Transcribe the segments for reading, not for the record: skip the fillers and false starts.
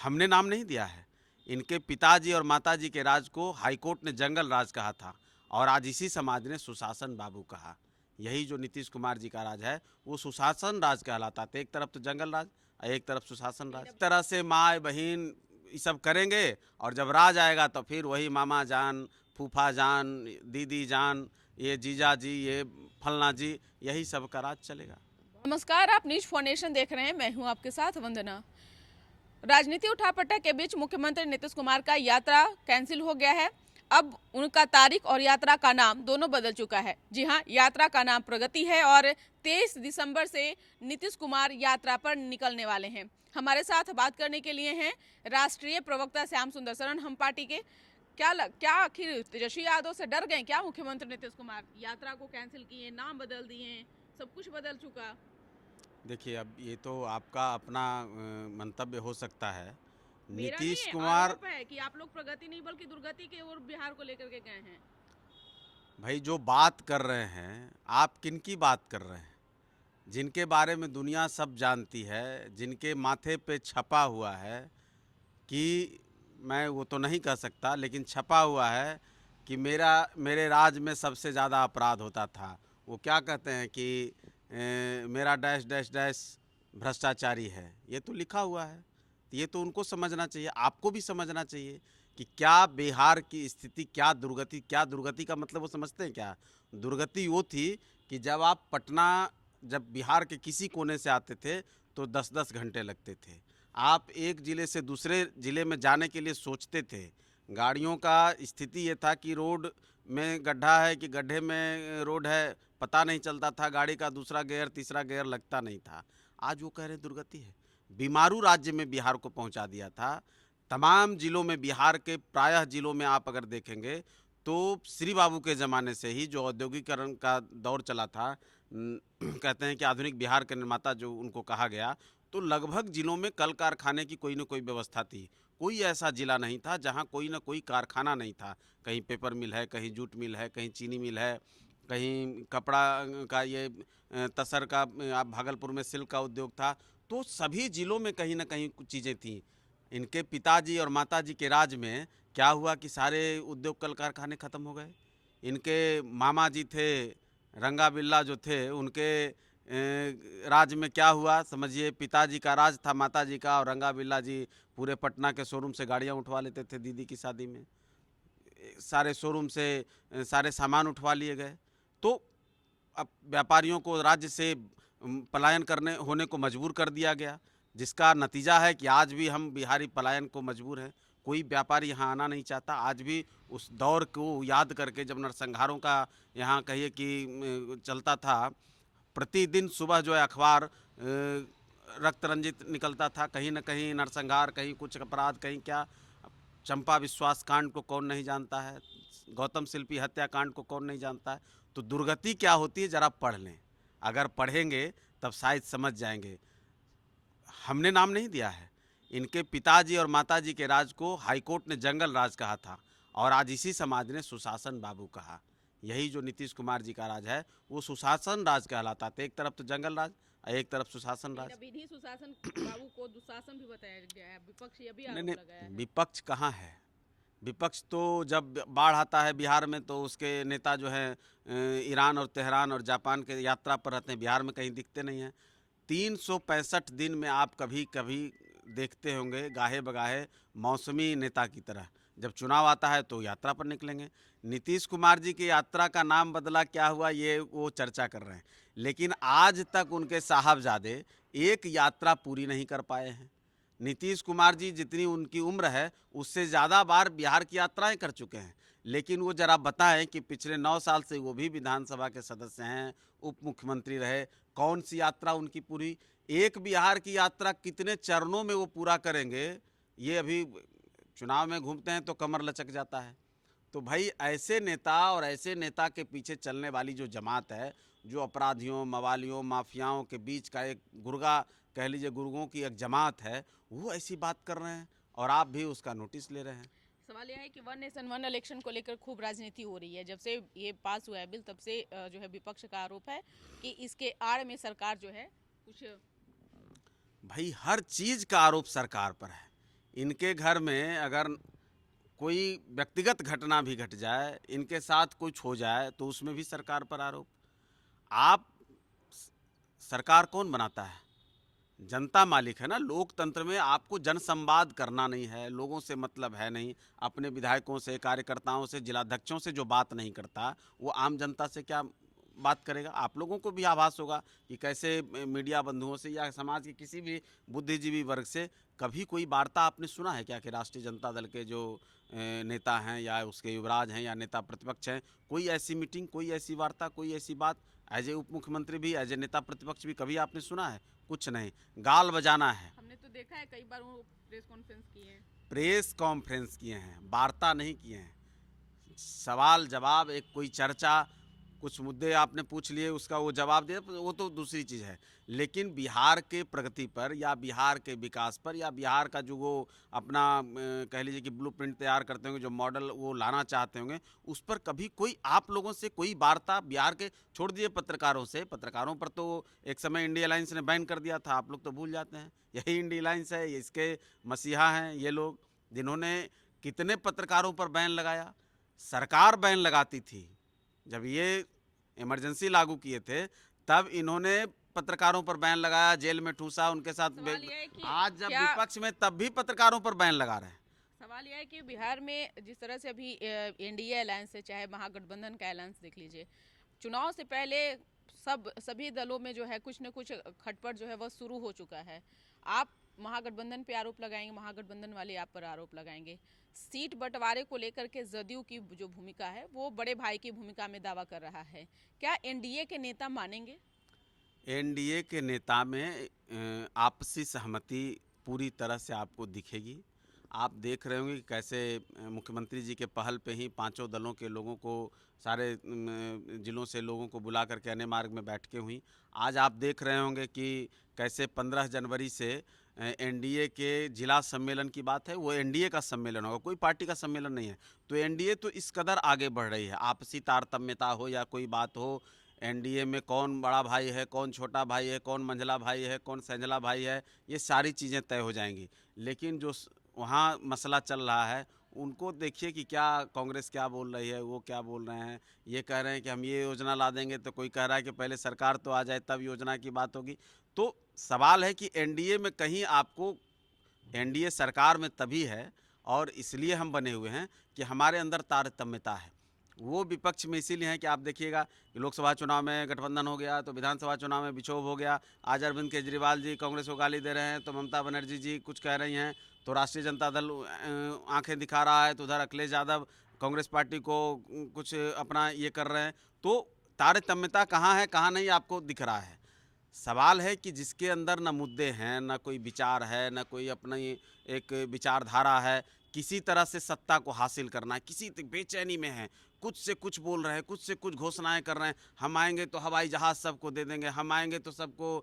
हमने नाम नहीं दिया है। इनके पिताजी और माताजी के राज को हाईकोर्ट ने जंगल राज कहा था और आज इसी समाज ने सुशासन बाबू कहा। यही जो नीतीश कुमार जी का राज है वो सुशासन राज कहलाता था। एक तरफ तो जंगल राज और एक तरफ सुशासन राज। इस तरह से माँ बहन ये सब करेंगे और जब राज आएगा तो फिर वही मामा जान, फूफा जान, दीदी जान, ये जीजा जी, ये फलना जी, यही सब का राज चलेगा। नमस्कार, आप न्यूज फाउंडेशन देख रहे हैं। मैं हूं आपके साथ वंदना। राजनीति उठापटक के बीच मुख्यमंत्री नीतीश कुमार का यात्रा कैंसिल हो गया है। अब उनका तारीख और यात्रा का नाम दोनों बदल चुका है। जी हां, यात्रा का नाम प्रगति है और 23 दिसंबर से नीतीश कुमार यात्रा पर निकलने वाले हैं। हमारे साथ बात करने के लिए हैं राष्ट्रीय प्रवक्ता श्याम सुंदर शरण, हम पार्टी के। क्या आखिर तेजस्वी यादव से डर गए क्या मुख्यमंत्री नीतीश कुमार? यात्रा को कैंसिल किए, नाम बदल दिए, सब कुछ बदल चुका। देखिए, अब ये तो आपका अपना मंतव्य हो सकता है। मेरा नहीं नीतीश है, कुमार, आरोप है कि आप लोग प्रगति नहीं बल्कि दुर्गति के ओर बिहार को लेकर के गए हैं। भाई जो बात कर रहे हैं, आप किनकी बात कर रहे हैं? जिनके बारे में दुनिया सब जानती है, जिनके माथे पे छपा हुआ है कि मैं वो तो नहीं कह सकता, लेकिन छपा हुआ है कि मेरे राज में सबसे ज़्यादा अपराध होता था। वो क्या कहते हैं कि मेरा डैश डैश डैश भ्रष्टाचारी है। ये तो लिखा हुआ है। तो ये तो उनको समझना चाहिए, आपको भी समझना चाहिए कि क्या बिहार की स्थिति, क्या दुर्गति का मतलब वो समझते हैं क्या? दुर्गति वो थी कि जब बिहार के किसी कोने से आते थे तो 10-10 घंटे लगते थे। आप एक ज़िले से दूसरे ज़िले में जाने के लिए सोचते थे। गाड़ियों का स्थिति ये था कि रोड में गड्ढा है कि गड्ढे में रोड है, पता नहीं चलता था। गाड़ी का दूसरा गियर, तीसरा गियर लगता नहीं था। आज वो कह रहे दुर्गति है। बीमारू राज्य में बिहार को पहुंचा दिया था। तमाम ज़िलों में, बिहार के प्रायः ज़िलों में आप अगर देखेंगे तो श्री बाबू के ज़माने से ही जो औद्योगिकरण का दौर चला था, कहते हैं कि आधुनिक बिहार के निर्माता जो उनको कहा गया, तो लगभग ज़िलों में कल कारखाने की कोई न कोई व्यवस्था थी। कोई ऐसा ज़िला नहीं था जहाँ कोई न कोई कारखाना नहीं था। कहीं पेपर मिल है, कहीं जूट मिल है, कहीं चीनी मिल है, कहीं कपड़ा का ये तसर का, आप भागलपुर में सिल्क का उद्योग था। तो सभी ज़िलों में कहीं न कहीं कुछ चीज़ें थीं। इनके पिताजी और माताजी के राज में क्या हुआ कि सारे उद्योग कल कारखाने ख़त्म हो गए। इनके मामा जी थे रंगा बिल्ला जो थे, उनके राज में क्या हुआ समझिए। पिताजी का राज था, माताजी का, और रंगा बिल्ला जी पूरे पटना के शोरूम से गाड़ियाँ उठवा लेते थे दीदी की शादी में। सारे शोरूम से सारे सामान उठवा लिए गए। तो अब व्यापारियों को राज्य से पलायन करने होने को मजबूर कर दिया गया, जिसका नतीजा है कि आज भी हम बिहारी पलायन को मजबूर हैं। कोई व्यापारी यहाँ आना नहीं चाहता। आज भी उस दौर को याद करके, जब नरसंहारों का यहाँ कहिए कि चलता था, प्रतिदिन सुबह जो है अखबार रक्त रंजित निकलता था। कहीं ना कहीं नरसंहार, कहीं कुछ अपराध, कहीं क्या। चंपा विश्वास कांड को कौन नहीं जानता है? गौतम शिल्पी हत्याकांड को कौन नहीं जानता है? तो दुर्गति क्या होती है ज़रा पढ़ लें। अगर पढ़ेंगे तब शायद समझ जाएंगे। हमने नाम नहीं दिया है। इनके पिताजी और माताजी के राज को हाईकोर्ट ने जंगल राज कहा था और आज इसी समाज ने सुशासन बाबू कहा। यही जो नीतीश कुमार जी का राज है वो सुशासन राज कहलाता था। एक तरफ तो जंगल राज और एक तरफ सुशासन राज। विधि सुशासन बाबू को दुशासन भी बताया गया है। विपक्ष ये भी नहीं आरोप लगाया नहीं, है। विपक्ष कहाँ है? विपक्ष तो जब बाढ़ आता है बिहार में तो उसके नेता जो हैं ईरान और तेहरान और जापान के यात्रा पर रहते हैं, बिहार में कहीं दिखते नहीं हैं। 365 दिन में आप कभी कभी देखते होंगे गाहे बगाहे मौसमी नेता की तरह, जब चुनाव आता है तो यात्रा पर निकलेंगे। नीतीश कुमार जी की यात्रा का नाम बदला, क्या हुआ ये वो चर्चा कर रहे हैं, लेकिन आज तक उनके साहबजादे एक यात्रा पूरी नहीं कर पाए हैं। नीतीश कुमार जी जितनी उनकी उम्र है उससे ज़्यादा बार बिहार की यात्राएं कर चुके हैं, लेकिन वो ज़रा बताएं कि पिछले 9 साल से वो भी विधानसभा के सदस्य हैं, उप मुख्यमंत्री रहे, कौन सी यात्रा उनकी पूरी? एक बिहार की यात्रा कितने चरणों में वो पूरा करेंगे? ये अभी चुनाव में घूमते हैं तो कमर लचक जाता है। तो भाई ऐसे नेता और ऐसे नेता के पीछे चलने वाली जो जमात है, जो अपराधियों, मवालियों, माफियाओं के बीच का एक गुर्गा, कह लीजिए गुर्गों की एक जमात है, वो ऐसी बात कर रहे हैं और आप भी उसका नोटिस ले रहे हैं। सवाल यह है कि वन नेशन वन इलेक्शन को लेकर खूब राजनीति हो रही है। जब से ये पास हुआ है बिल, तब से जो है विपक्ष का आरोप है कि इसके आड़ में सरकार जो है कुछ। भाई हर चीज़ का आरोप सरकार पर है। इनके घर में अगर कोई व्यक्तिगत घटना भी घट जाए, इनके साथ कुछ हो जाए, तो उसमें भी सरकार पर आरोप। आप सरकार कौन बनाता है? जनता मालिक है ना। लोकतंत्र में आपको जनसंवाद करना नहीं है, लोगों से मतलब है नहीं, अपने विधायकों से, कार्यकर्ताओं से, जिलाध्यक्षों से जो बात नहीं करता, वो आम जनता से क्या बात करेगा? आप लोगों को भी आभास होगा कि कैसे मीडिया बंधुओं से या समाज के किसी भी बुद्धिजीवी वर्ग से कभी कोई वार्ता आपने सुना है क्या कि राष्ट्रीय जनता दल के जो नेता हैं या उसके युवराज हैं या नेता प्रतिपक्ष हैं, कोई ऐसी मीटिंग, कोई ऐसी वार्ता, कोई ऐसी बात एज ए उप मुख्यमंत्री भी, एज ए नेता प्रतिपक्ष भी कभी आपने सुना है? कुछ नहीं, गाल बजाना है। हमने तो देखा है कई बार वो प्रेस कॉन्फ्रेंस किए हैं। प्रेस कॉन्फ्रेंस किए हैं, वार्ता नहीं किए हैं। सवाल जवाब, एक कोई चर्चा, कुछ मुद्दे आपने पूछ लिए, उसका वो जवाब दे, वो तो दूसरी चीज़ है। लेकिन बिहार के प्रगति पर या बिहार के विकास पर या बिहार का जो वो अपना कह लीजिए कि ब्लूप्रिंट तैयार करते होंगे, जो मॉडल वो लाना चाहते होंगे, उस पर कभी कोई आप लोगों से कोई वार्ता बिहार के, छोड़ दिए पत्रकारों से, पत्रकारों पर तो एक समय इंडिया अलायंस ने बैन कर दिया था, आप लोग तो भूल जाते हैं। यही इंडिया अलायंस है, इसके मसीहा हैं ये लोग, जिन्होंने कितने पत्रकारों पर बैन लगाया। सरकार बैन लगाती थी, जब ये इमरजेंसी लागू किए थे तब इन्होंने पत्रकारों पर बैन लगाया, जेल में ठूसा, उनके साथ सवाल यह है कि आज जब क्या विपक्ष में तब भी पत्रकारों पर बैन लगा रहे हैं। सवाल यह है कि बिहार में जिस तरह से अभी एनडीए अलायंस है, चाहे महागठबंधन का अलायंस देख लीजिए, चुनाव से पहले सभी दलों में जो है कुछ न कुछ खटपट जो है वह शुरू हो चुका है। आप महागठबंधन पे आरोप लगाएंगे, महागठबंधन वाले आप पर आरोप लगाएंगे। सीट बंटवारे को लेकर के जदयू की जो भूमिका है वो बड़े भाई की भूमिका में दावा कर रहा है। क्या एनडीए के नेता मानेंगे? एनडीए के नेता में आपसी सहमति पूरी तरह से आपको दिखेगी। आप देख रहे होंगे कि कैसे मुख्यमंत्री जी के पहल पे ही पांचों दलों के लोगों को, सारे जिलों से लोगों को बुला करके अन्य मार्ग में बैठकें हुई। आज आप देख रहे होंगे कि कैसे 15 जनवरी से एनडीए के जिला सम्मेलन की बात है, वो एनडीए का सम्मेलन होगा, कोई पार्टी का सम्मेलन नहीं है। तो एनडीए तो इस कदर आगे बढ़ रही है, आपसी तारतम्यता हो या कोई बात हो, एनडीए में कौन बड़ा भाई है, कौन छोटा भाई है, कौन मंझला भाई है, कौन संझला भाई है, ये सारी चीज़ें तय हो जाएंगी। लेकिन जो वहाँ मसला चल रहा है, उनको देखिए कि क्या कांग्रेस क्या बोल रही है, वो क्या बोल रहे हैं। ये कह रहे हैं कि हम ये योजना ला देंगे, तो कोई कह रहा है कि पहले सरकार तो आ जाए तब योजना की बात होगी। तो सवाल है कि एनडीए में कहीं आपको, एनडीए सरकार में तभी है और इसलिए हम बने हुए हैं कि हमारे अंदर तारतम्यता है। वो विपक्ष में इसीलिए है कि आप देखिएगा कि लोकसभा चुनाव में गठबंधन हो गया, तो विधानसभा चुनाव में विक्षोभ हो गया। आज अरविंद केजरीवाल जी कांग्रेस को गाली दे रहे हैं, तो ममता बनर्जी जी कुछ कह रही हैं, तो राष्ट्रीय जनता दल आंखें दिखा रहा है, तो उधर अखिलेश यादव कांग्रेस पार्टी को कुछ अपना ये कर रहे हैं। तो तारतम्यता कहाँ है, कहाँ नहीं, आपको दिख रहा है। सवाल है कि जिसके अंदर न मुद्दे हैं, न कोई विचार है, न कोई अपनी एक विचारधारा है, किसी तरह से सत्ता को हासिल करना है, किसी बेचैनी में है, कुछ से कुछ बोल रहे हैं, कुछ से कुछ घोषणाएं कर रहे हैं। हम आएंगे तो हवाई जहाज़ सबको दे देंगे, हम आएंगे तो सबको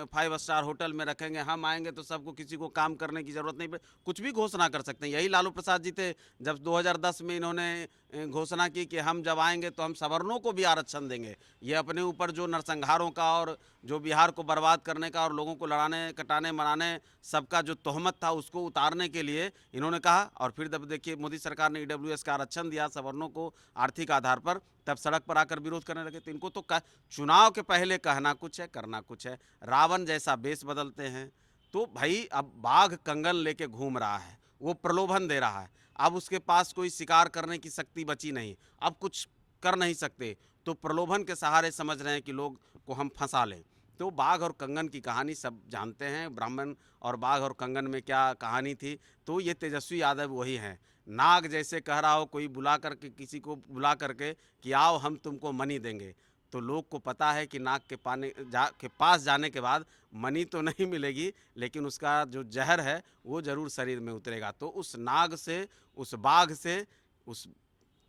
5 स्टार होटल में रखेंगे, हम आएंगे तो सबको, किसी को काम करने की ज़रूरत नहीं पड़े, कुछ भी घोषणा कर सकते हैं। यही लालू प्रसाद जी थे, जब 2010 में इन्होंने घोषणा की कि हम जब आएंगे तो हम सवर्णों को भी आरक्षण देंगे। ये अपने ऊपर जो नरसंहारों का और जो बिहार को बर्बाद करने का और लोगों को लड़ाने, कटाने, मराने सबका जो तोहमत था, उसको उतारने के लिए इन्होंने कहा। और फिर जब देखिए मोदी सरकार ने ईडब्ल्यूएस का आरक्षण दिया सवर्णों को आर्थिक आधार पर, तब सड़क पर आकर विरोध करने लगे। तो इनको तो चुनाव के पहले कहना कुछ है, करना कुछ है, रावण जैसा बेस बदलते हैं। तो भाई अब बाघ कंगन लेके घूम रहा है, वो प्रलोभन दे रहा है, अब उसके पास कोई शिकार करने की शक्ति बची नहीं, अब कुछ कर नहीं सकते, तो प्रलोभन के सहारे समझ रहे हैं कि लोग को हम फंसा लें। तो बाघ और कंगन की कहानी सब जानते हैं, ब्राह्मण और बाघ और कंगन में क्या कहानी थी। तो ये तेजस्वी यादव वही हैं, नाग जैसे कह रहा हो कोई बुला करके, किसी को बुला करके कि आओ हम तुमको मनी देंगे, तो लोग को पता है कि नाग के पास जाने के बाद मनी तो नहीं मिलेगी, लेकिन उसका जो जहर है वो ज़रूर शरीर में उतरेगा। तो उस नाग से, उस बाघ से, उस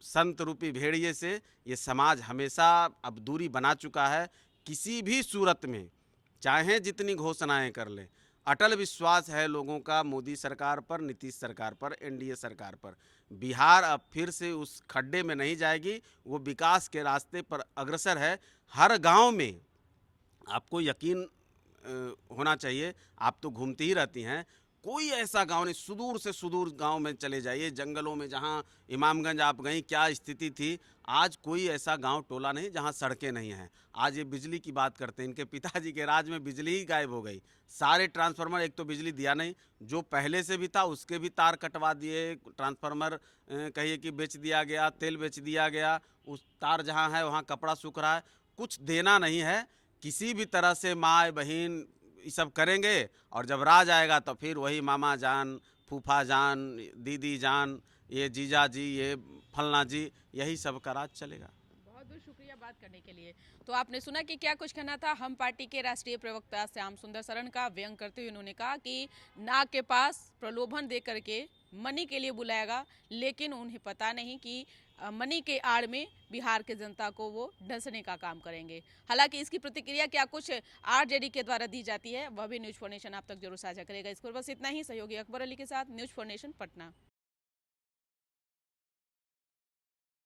संत रूपी भेड़िए से ये समाज हमेशा अब दूरी बना चुका है। किसी भी सूरत में चाहे जितनी घोषणाएं कर लें, अटल विश्वास है लोगों का मोदी सरकार पर, नीतीश सरकार पर, एनडीए सरकार पर। बिहार अब फिर से उस खड्डे में नहीं जाएगी, वो विकास के रास्ते पर अग्रसर है। हर गांव में आपको यकीन होना चाहिए, आप तो घूमती ही रहती हैं, कोई ऐसा गांव नहीं, सुदूर से सुदूर गांव में चले जाइए, जंगलों में, जहां इमामगंज आप गई क्या स्थिति थी, आज कोई ऐसा गांव टोला नहीं जहां सड़कें नहीं हैं। आज ये बिजली की बात करते हैं, इनके पिताजी के राज में बिजली ही गायब हो गई। सारे ट्रांसफार्मर, एक तो बिजली दिया नहीं, जो पहले से भी था उसके भी तार कटवा दिए, ट्रांसफार्मर कहिए कि बेच दिया गया, तेल बेच दिया गया, उस तार जहाँ है वहाँ कपड़ा सूख रहा है, कुछ देना नहीं है। किसी भी तरह से माँ बहन ये सब करेंगे, और जब राज आएगा तो फिर वही मामा जान, फूफा जान, दीदी जान, ये जीजा जी, ये फलना जी, यही सब का राज चलेगा। बहुत बहुत शुक्रिया बात करने के लिए। तो आपने सुना कि क्या कुछ कहना था हम पार्टी के राष्ट्रीय प्रवक्ता श्याम सुंदर शरण का। व्यंग करते हुए उन्होंने कहा कि नाग के पास प्रलोभन दे करके मनी के लिए बुलाएगा, लेकिन उन्हें पता नहीं कि मनी के आड़ में बिहार के जनता को वो डसने का काम करेंगे। हालांकि इसकी प्रतिक्रिया क्या कुछ आरजेडी के द्वारा दी जाती है, वह भी न्यूज़ फॉर नेशन आप तक जरूर साझा करेगा। इस पर बस इतना ही। सहयोगी अकबर अली के साथ न्यूज़ फॉर नेशन, पटना।